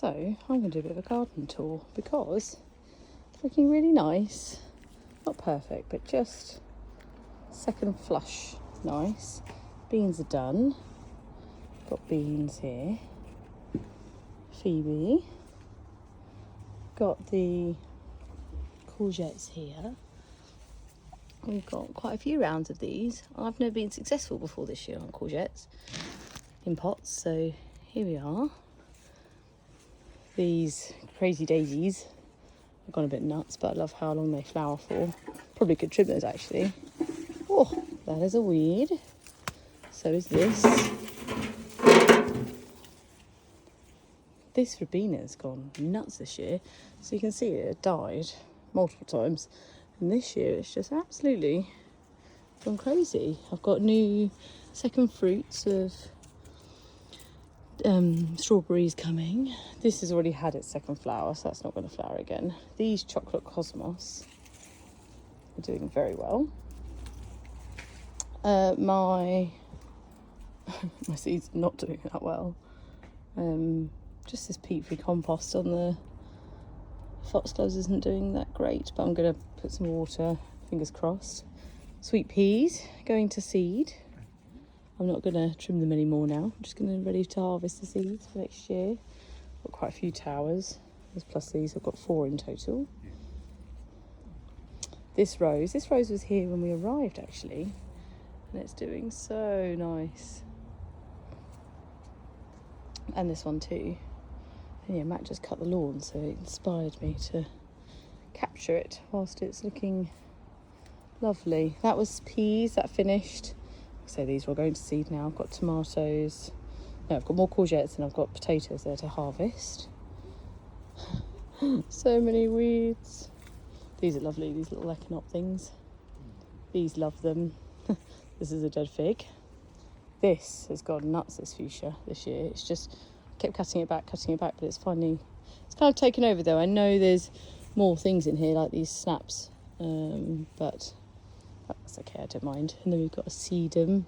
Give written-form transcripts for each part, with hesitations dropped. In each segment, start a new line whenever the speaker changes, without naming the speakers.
So I'm going to do a bit of a garden tour because it's looking really nice. Not perfect, but just second flush nice. Beans are done. Got beans here. Phoebe. Got the courgettes here. We've got quite a few rounds of these. I've never been successful before this year on courgettes in pots, so here we are. These crazy daisies have gone a bit nuts, but I love how long they flower for. Probably could trim those actually. Oh, that is a weed. So is this. This Robina's gone nuts this year. So you can see it died multiple times. And this year it's just absolutely gone crazy. I've got new second fruits of strawberries coming. This has already had its second flower, so that's not going to flower again. These chocolate cosmos are doing very well. My seed's not doing that well. Just this peat free compost on the foxgloves isn't doing that great, but I'm going to put some water, fingers crossed. Sweet peas going to seed. I'm not going to trim them anymore now. I'm just going to ready to harvest the seeds for next year. Got quite a few towers. Plus these, I've got 4 in total. This rose was here when we arrived actually, and it's doing so nice. And this one too. And yeah, Matt just cut the lawn, so it inspired me to capture it whilst it's looking lovely. That was peas, that finished. So these are all going to seed now. I've got tomatoes. No, I've got more courgettes and I've got potatoes there to harvest. So many weeds. These are lovely, these little echinop things. These love them. This is a dead fig. This has gone nuts, this fuchsia, this year. It's just, kept cutting it back, but it's kind of taken over though. I know there's more things in here, like these snaps, but that's okay, I don't mind. And then we've got a sedum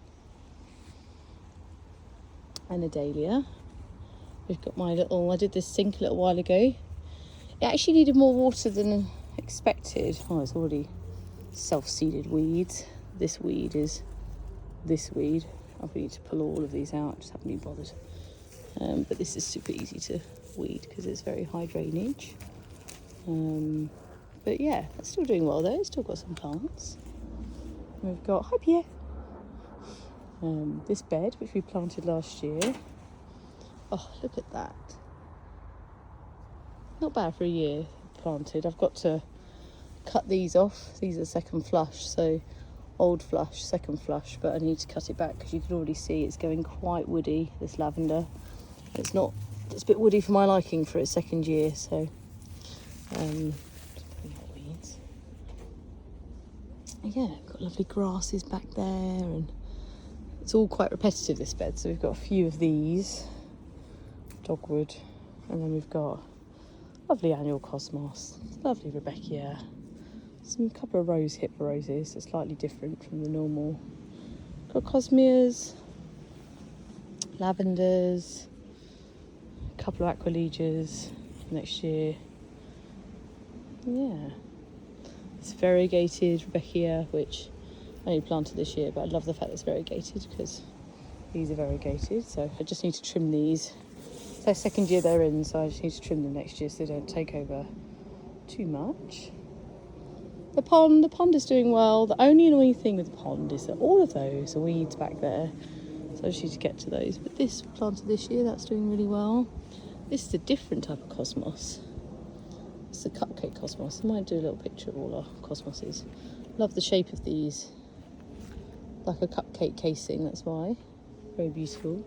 and a dahlia. We've got my little, I did this sink a little while ago. It actually needed more water than expected. Oh, it's already self-seeded weeds. This weed is this weed. I need to pull all of these out, just haven't been bothered. But this is super easy to weed because it's very high drainage. But yeah, it's still doing well though. It's still got some plants. We've got, hi Pierre, this bed which we planted last year. Oh, look at that. Not bad for a year planted. I've got to cut these off. These are second flush, so old flush, second flush, but I need to cut it back because you can already see it's going quite woody, this lavender. It's a bit woody for my liking for its second year, so weeds. Yeah, got lovely grasses back there, and it's all quite repetitive, this bed. So we've got a few of these, dogwood, and then we've got lovely annual cosmos, lovely Rebecca, some couple of rose hip roses, that's slightly different from the normal. Got cosmeas, lavenders, a couple of aqualegias next year. Yeah. It's variegated Rebecca, which I only planted this year, but I love the fact that it's variegated because these are variegated. So I just need to trim these. It's their second year they're in, so I just need to trim them next year so they don't take over too much. The pond is doing well. The only annoying thing with the pond is that all of those are weeds back there. So I just need to get to those. But this planted this year, that's doing really well. This is a different type of cosmos. It's a cupcake cosmos. I might do a little picture of all our cosmoses. Love the shape of these. Like a cupcake casing, that's why. Very beautiful.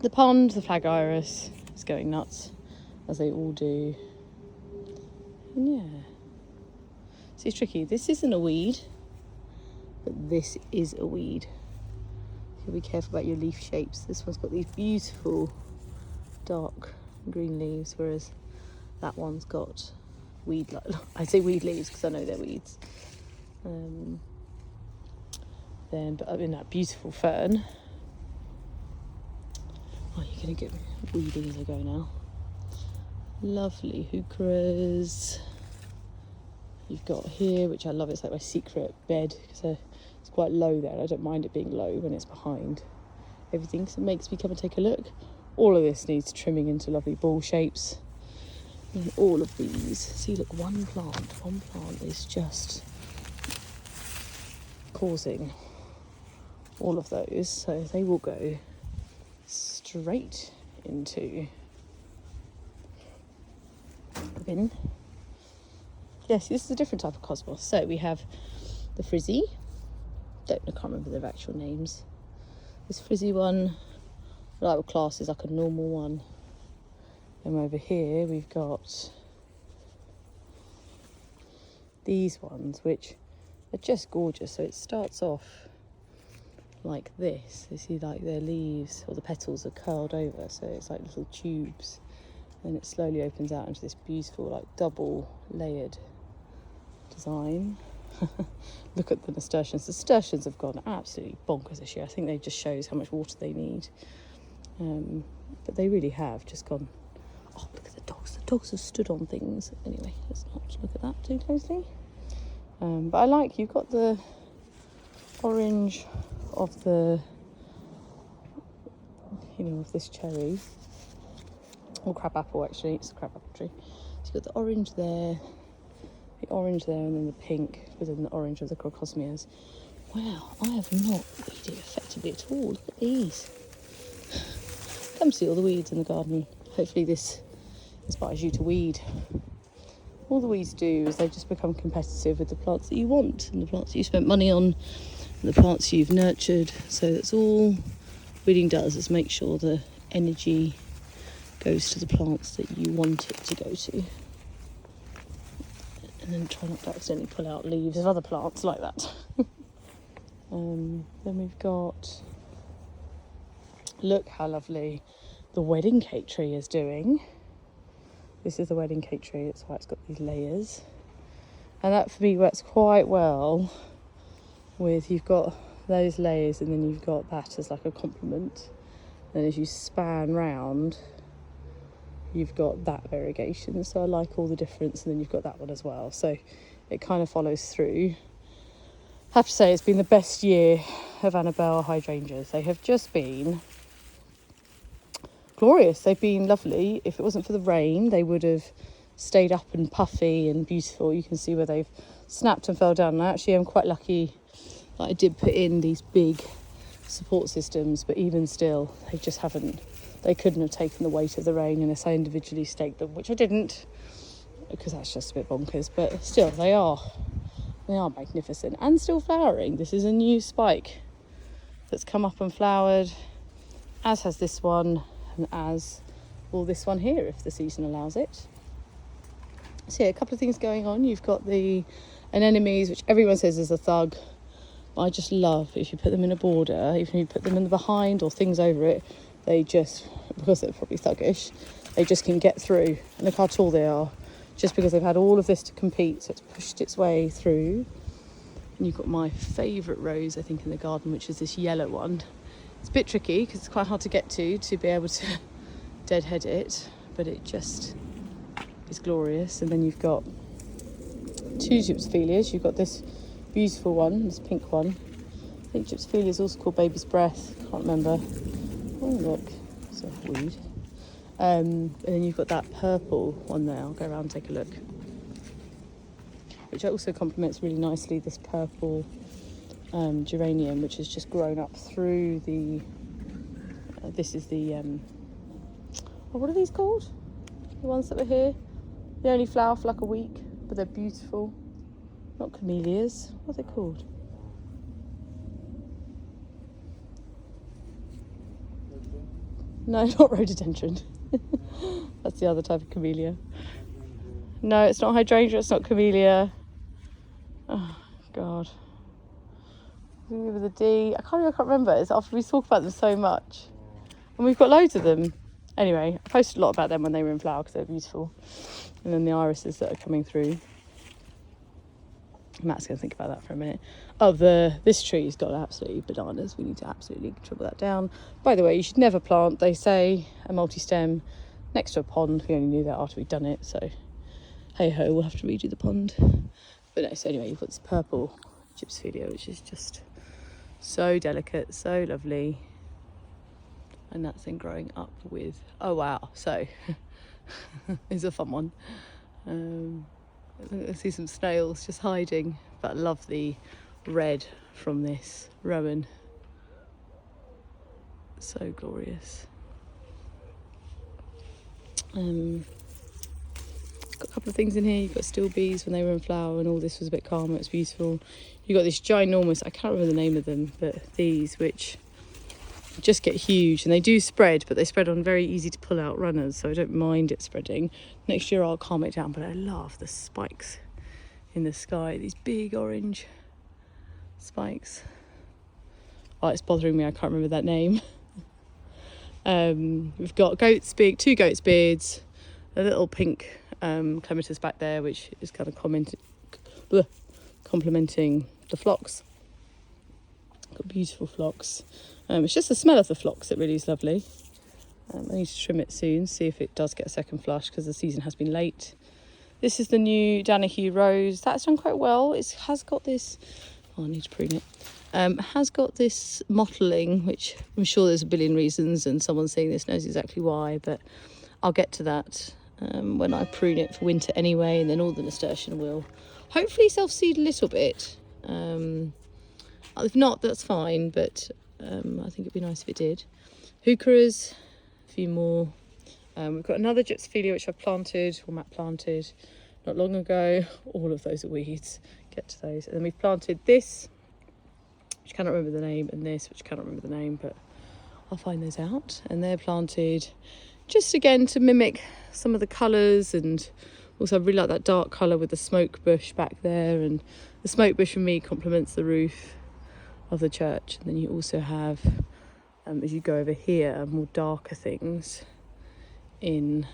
The pond, the flag iris, is going nuts, as they all do. And yeah. See, it's tricky. This isn't a weed, but this is a weed. So be careful about your leaf shapes. This one's got these beautiful dark green leaves, whereas that one's got weed, I say weed leaves because I know they're weeds. But in that beautiful fern. Oh, you're going to get me weeding as I go now. Lovely heucheras. You've got here, which I love, it's like my secret bed, because it's quite low there. I don't mind it being low when it's behind everything, so it makes me come and take a look. All of this needs trimming into lovely ball shapes. And all of these, see, look, one plant is just causing all of those, so they will go straight into the bin. Yes, this is a different type of cosmos. So we have the frizzy. I can't remember their actual names. This frizzy one, I would class is like a normal one. And over here we've got these ones, which are just gorgeous. So it starts off like this. You see, like their leaves or the petals are curled over, so it's like little tubes. And it slowly opens out into this beautiful, like double layered design. Look at the nasturtiums. The nasturtiums have gone absolutely bonkers this year. I think they just shows how much water they need. But they really have just gone. Oh, look at the dogs. The dogs have stood on things. Anyway, let's not look at that too closely. But I like, you've got the orange of the, of this cherry. Or crab apple, actually. It's a crab apple tree. So you've got the orange there, and then the pink within the orange of the crocosmias. Wow, I have not weeded effectively at all. Look at these. Come see all the weeds in the garden. Hopefully this inspires you to weed. All the weeds do is they just become competitive with the plants that you want, and the plants that you spent money on, and the plants you've nurtured. So that's all weeding does, is make sure the energy goes to the plants that you want it to go to. And then try not to accidentally pull out leaves of other plants like that. Then we've got, look how lovely the wedding cake tree is doing. This is the wedding cake tree, that's why it's got these layers. And that for me works quite well with, you've got those layers and then you've got that as like a complement. And as you span round, you've got that variegation. So I like all the difference, and then you've got that one as well. So it kind of follows through. I have to say, it's been the best year of Annabelle hydrangeas. They have just been glorious. They've been lovely. If it wasn't for the rain, they would have stayed up and puffy and beautiful. You can see where they've snapped and fell down. And I actually am quite lucky that I did put in these big support systems, but even still, they couldn't have taken the weight of the rain unless I individually staked them, which I didn't, because that's just a bit bonkers. But still, they are magnificent and still flowering. This is a new spike that's come up and flowered, as has this one, and as will this one here, if the season allows it. So yeah, a couple of things going on. You've got the anemones, which everyone says is a thug. I just love, if you put them in a border, even if you put them in the behind or things over it, they just, because they're probably thuggish, they just can get through. And look how tall they are, just because they've had all of this to compete, so it's pushed its way through. And you've got my favourite rose, I think, in the garden, which is this yellow one. It's a bit tricky because it's quite hard to get to be able to deadhead it, but it just is glorious. And then you've got two gypsophilias. You've got this beautiful one, this pink one. I think gypsophilia is also called baby's breath, can't remember. Oh look, it's a weed. And then you've got that purple one there. I'll go around and take a look. Which also complements really nicely this purple geranium, which has just grown up through the, this is the, what are these called? The ones that were here? They only flower for like a week, but they're beautiful. Not camellias, what are they called? No, not rhododendron. That's the other type of camellia. No, it's not hydrangea, it's not camellia. Oh, God. With a D. I can't remember. It's after we talk about them so much. And we've got loads of them. Anyway, I posted a lot about them when they were in flower because they're beautiful. And then the irises that are coming through. Matt's going to think about that for a minute. Oh, this tree's got absolutely bananas. We need to absolutely trim that down. By the way, you should never plant, they say, a multi-stem next to a pond. We only knew that after we'd done it, so hey ho, we'll have to redo the pond. But no, so anyway, you've got this purple gypsophilia, which is just so delicate, so lovely. And that's then growing up with, oh wow, so it's a fun one. I see some snails just hiding, but I love the red from this rowan. So glorious. Got a couple of things in here. You've got still bees when they were in flower and all this was a bit calmer, it's beautiful. You've got this ginormous, I can't remember the name of them, but these which just get huge, and they do spread, but they spread on very easy to pull out runners, so I don't mind it spreading. Next year I'll calm it down, but I love the spikes in the sky, these big orange spikes. Oh, it's bothering me, I can't remember that name. We've got two goat's beards, a little pink clematis back there, which is kind of complementing the phlox. Got beautiful phlox. It's just the smell of the phlox that really is lovely. I need to trim it soon, see if it does get a second flush, because the season has been late. This is the new Danahue Rose. That's done quite well. It has got this, oh, I need to prune it. Has got this mottling, which I'm sure there's a billion reasons, and someone seeing this knows exactly why, but I'll get to that when I prune it for winter anyway, and then all the nasturtium will hopefully self-seed a little bit. If not, that's fine, but I think it'd be nice if it did. Heucheras, a few more. We've got another gypsophilia which I planted, or Matt planted, not long ago. All of those are weeds, get to those. And then we've planted this, which I cannot remember the name, and this, which I cannot remember the name, but I'll find those out. And they're planted just again to mimic some of the colours, and also I really like that dark colour with the smoke bush back there, and the smoke bush for me complements the roof of the church. And then you also have, as you go over here, more darker things in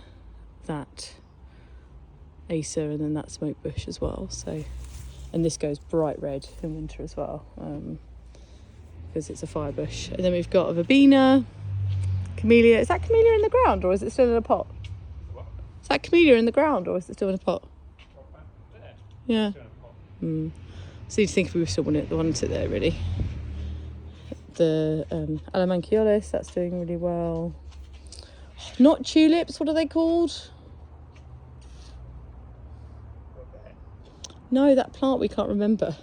that acer and then that smoke bush as well. So, and this goes bright red in winter as well, because it's a fire bush. And then we've got a verbena, camellia. Is that camellia in the ground, or is it still in a pot? What? Is that camellia in the ground, or is it still in a pot? Yeah. So you think if we still want it there really. The Alomanchiolus, that's doing really well. Not tulips, what are they called? No, that plant we can't remember.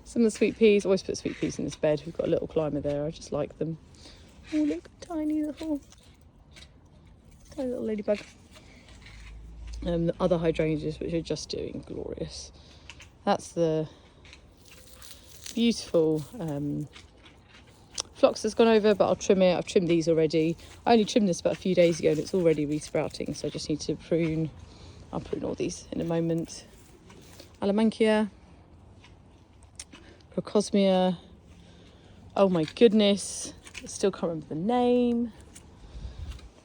Some of the sweet peas, always put sweet peas in this bed. We've got a little climber there, I just like them. Oh look, tiny little ladybug. The other hydrangeas which are just doing glorious. That's the beautiful phlox that's gone over, but I'll trim it. I've trimmed these already. I only trimmed this about a few days ago and it's already resprouting, so I just need to prune. I'll prune all these in a moment. Alomanchia, Procosmia. Oh my goodness, I still can't remember the name.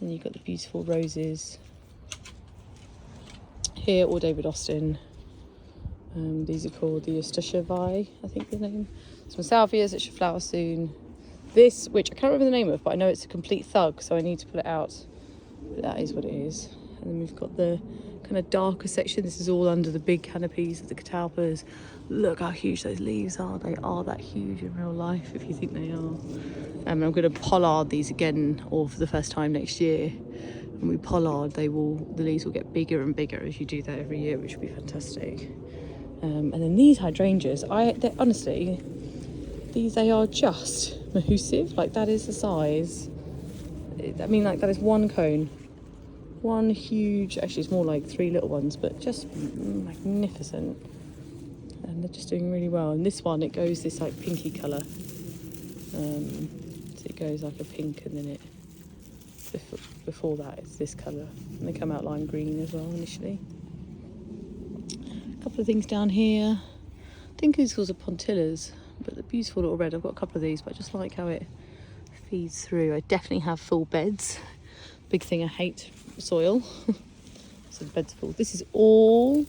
And you've got the beautiful roses here, or David Austin. These are called the Eustachiae, I think the name. Some salvias that should flower soon. This, which I can't remember the name of, but I know it's a complete thug, so I need to pull it out. But that is what it is. And then we've got the kind of darker section. This is all under the big canopies of the catalpas. Look how huge those leaves are. They are that huge in real life, if you think they are. I'm going to pollard these again, or for the first time next year. When we pollard, the leaves will get bigger and bigger as you do that every year, which will be fantastic. And then these hydrangeas, honestly, they are just massive. Like, that is the size. I mean, like, that is one cone. One huge, actually it's more like three little ones, but just magnificent. And they're just doing really well. And this one, it goes this like pinky colour. So it goes like a pink, and then before that it's this colour. And they come out lime green as well initially. A couple of things down here. I think these are pontillas, but they're beautiful little red. I've got a couple of these, but I just like how it feeds through. I definitely have full beds. Big thing I hate, soil. So the bed's full. This is all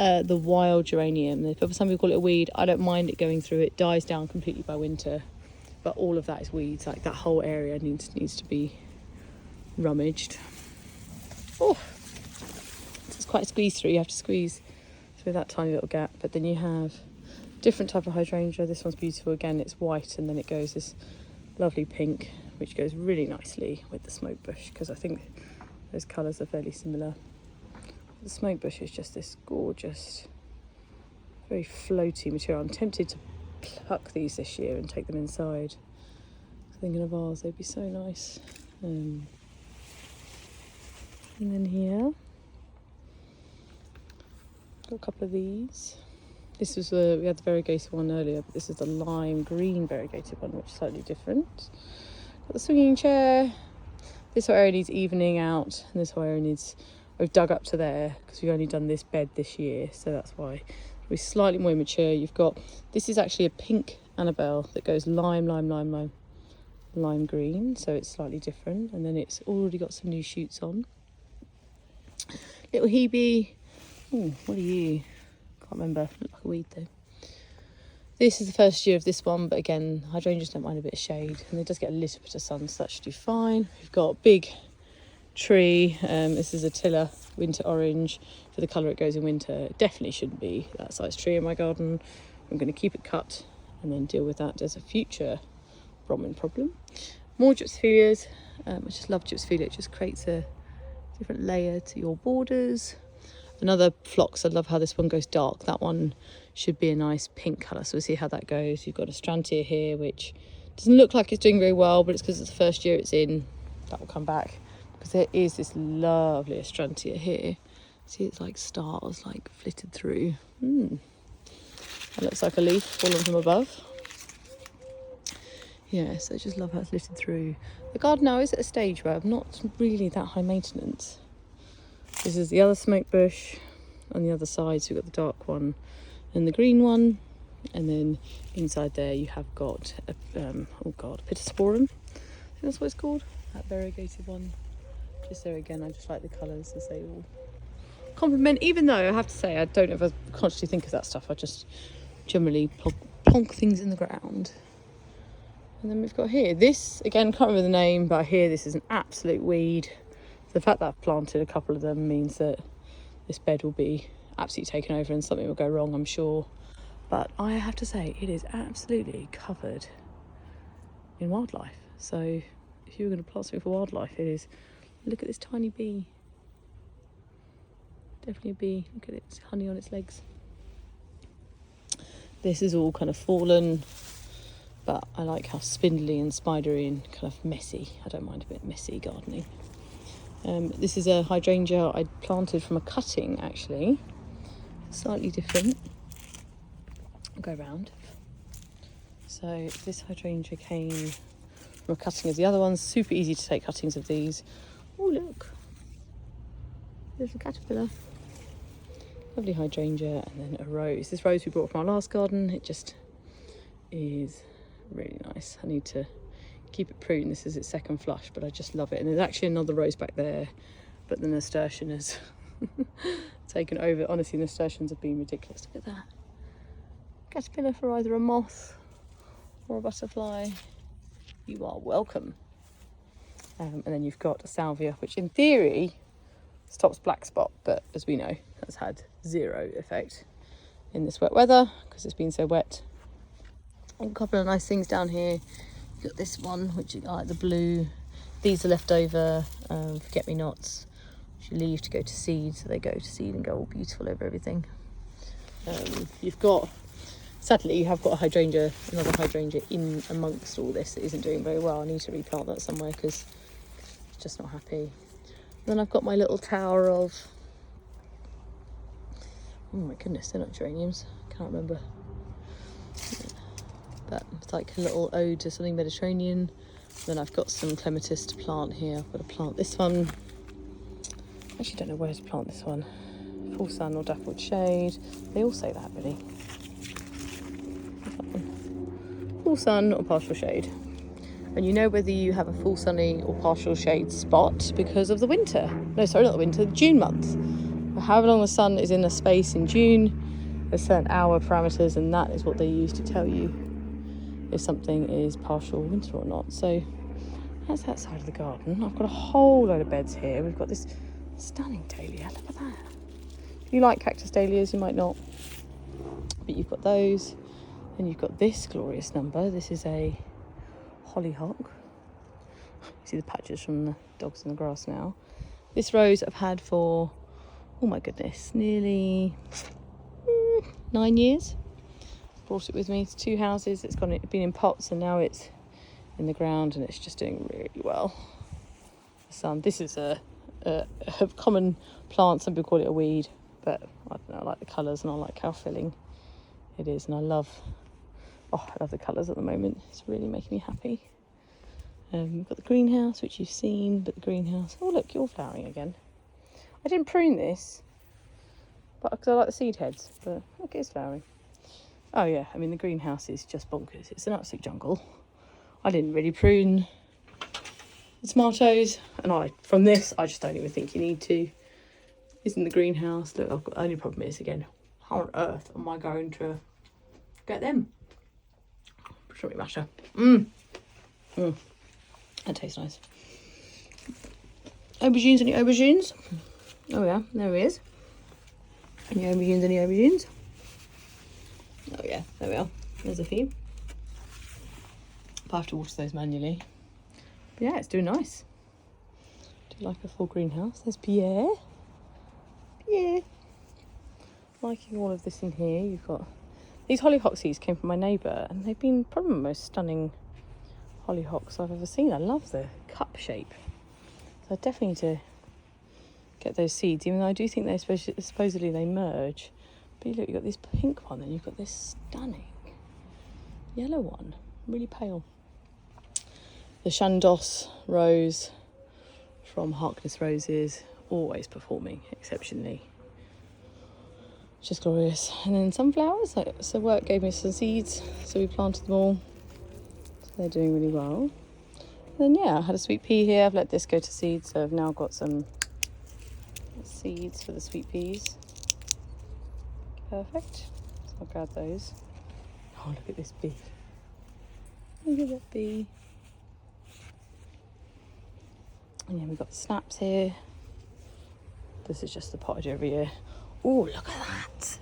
the wild geranium. Some people call it a weed. I don't mind it going through. It dies down completely by winter, but all of that is weeds. Like that whole area needs to be rummaged. Oh, it's quite a squeeze through. You have to squeeze through that tiny little gap. But then you have different type of hydrangea. This one's beautiful. Again, it's white, and then it goes this lovely pink, which goes really nicely with the smoke bush, because I think those colours are fairly similar. The smoke bush is just this gorgeous, very floaty material. I'm tempted to pluck these this year and take them inside. Thinking of ours, they'd be so nice. And then here, got a couple of these. This was we had the variegated one earlier, but this is the lime green variegated one, which is slightly different. Got the swinging chair. This whole area needs evening out, and this whole area needs, we've dug up to there because we've only done this bed this year, so that's why we're slightly more immature. You've got, this is actually a pink Annabelle that goes lime green, so it's slightly different, and then it's already got some new shoots on. Little Hebe. Oh, what are you? Can't remember. Look like a weed though. This is the first year of this one, but again, hydrangeas don't mind a bit of shade, and it does get a little bit of sun, so that should do fine. We've got a big tree. This is Attila winter orange. For the colour it goes in winter, it definitely shouldn't be that size tree in my garden. I'm going to keep it cut and then deal with that as a future Bromine problem. More gypsophilias. I just love gypsophilia. It just creates a different layer to your borders. Another phlox, I love how this one goes dark. That one should be a nice pink colour, so we'll see how that goes. You've got a Strantia here, which doesn't look like it's doing very well, but it's because it's the first year it's in. That will come back, because there is this lovely Astrantia here. See, it's like stars like flitted through. That looks like a leaf fallen from above. Yeah, so I just love how it's littered through. The garden now is at a stage where I'm not really that high maintenance. This is the other smoke bush. On the other side, so we've got the dark one and the green one. And then inside there you have got a, Pittosporum. I think that's what it's called. That variegated one. Just there again, I just like the colours as they all complement. Even though I have to say I don't ever consciously think of that stuff. I just generally plonk things in the ground. And then we've got here, this, again, can't remember the name, but here this is an absolute weed. The fact that I've planted a couple of them means that this bed will be absolutely taken over and something will go wrong, I'm sure. But I have to say, it is absolutely covered in wildlife. So if you were going to plant something for wildlife, it is, look at this tiny bee. Definitely a bee. Look at it, it's honey on its legs. This is all kind of fallen, but I like how spindly and spidery and kind of messy. I don't mind a bit messy gardening. This is a hydrangea I planted from a cutting, actually. Slightly different. I'll go around. So this hydrangea came from a cutting as the other ones. Super easy to take cuttings of these. Oh, look. There's a caterpillar. Lovely hydrangea, and then a rose. This rose we brought from our last garden. It just is really nice. I need to keep it pruned. This is its second flush, but I just love it. And there's actually another rose back there, but the nasturtium has taken over. Honestly, nasturtiums have been ridiculous. Look at that. Caterpillar for either a moth or a butterfly. You are welcome. And then you've got a salvia, which in theory stops black spot, but as we know, has had zero effect in this wet weather because it's been so wet. And a couple of nice things down here. You've got this one, which I like the blue. These are left over forget-me-nots, which you leave to go to seed, so they go to seed and go all beautiful over everything. You've got, sadly, you have got a hydrangea, another hydrangea in amongst all this that isn't doing very well. I need to replant that somewhere because it's just not happy. And then I've got my little tower of, oh my goodness, they're not geraniums, I can't remember. But it's like a little ode to something Mediterranean. Then I've got some clematis to plant here. I've got to plant this one. I actually don't know where to plant this one. Full sun or dappled shade. They all say that, really. Full sun or partial shade. And you know whether you have a full sunny or partial shade spot because of the winter. No, sorry, not the winter, the June month. for however long the sun is in a space in June, there's certain hour parameters, and that is what they use to tell you if something is partial winter or not. So that's that side of the garden. I've got a whole load of beds here. We've got this stunning dahlia. Look at that. If you like cactus dahlias, you might not, but you've got those. And you've got this glorious number. This is a hollyhock. You see the patches from the dogs in the grass now. This rose I've had for, oh my goodness, nearly 9 years. Brought it with me to 2 houses. It's been in pots, and now it's in the ground, and it's just doing really well. This is a common plant. Some people call it a weed, but I don't know, I like the colours and I like how filling it is, and I love the colours at the moment. It's really making me happy. We've got the greenhouse, which you've seen, but the greenhouse, oh look, you're flowering again. I didn't prune this, but because I like the seed heads, but look, it's flowering. Oh yeah, I mean the greenhouse is just bonkers. It's an absolute jungle. I didn't really prune the tomatoes, and from this I just don't even think you need to. It's in the greenhouse. Look, I've got, the only problem is again, how on earth am I going to get them? Shouldn't be matter. That tastes nice. Aubergines, any aubergines? Oh yeah, there he is. Any aubergines, any aubergines? Oh yeah, there we are. There's a few. But I have to water those manually. But yeah, it's doing nice. Do you like a full greenhouse? There's Pierre. Pierre. Liking all of this in here. You've got these hollyhock seeds came from my neighbour, and they've been probably the most stunning hollyhocks I've ever seen. I love the cup shape. So I definitely need to get those seeds, even though I do think they supposedly they merge. But look, you've got this pink one, and you've got this stunning yellow one, really pale. The Chandos rose from Harkness Roses, always performing exceptionally. Just glorious. And then sunflowers, so work gave me some seeds, so we planted them all. So they're doing really well. And then yeah, I had a sweet pea here. I've let this go to seed, so I've now got some seeds for the sweet peas. Perfect. So I'll grab those. Oh, look at this bee. Look at that bee. And yeah, we've got the snaps here. This is just the pottage every year. Oh, look at that.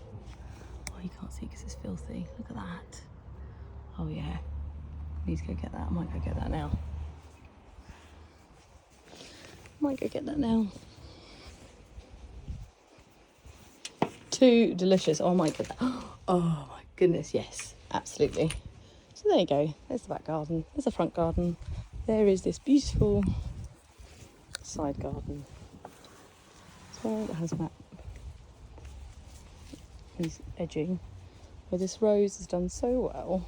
Oh, you can't see because it's filthy. Look at that. Oh yeah. I need to go get that. I might go get that now. Too delicious. Oh, I might get that. Oh my goodness, yes. Absolutely. So there you go. There's the back garden. There's the front garden. There is this beautiful side garden. So it has that. He's edging, where this rose has done so well.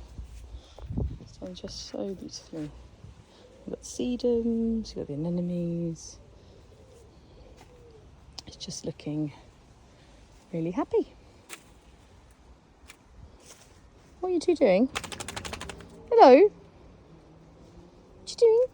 It's done just so beautifully. You've got sedums, you've got the anemones. It's just looking really happy. What are you two doing? Hello? What are you doing?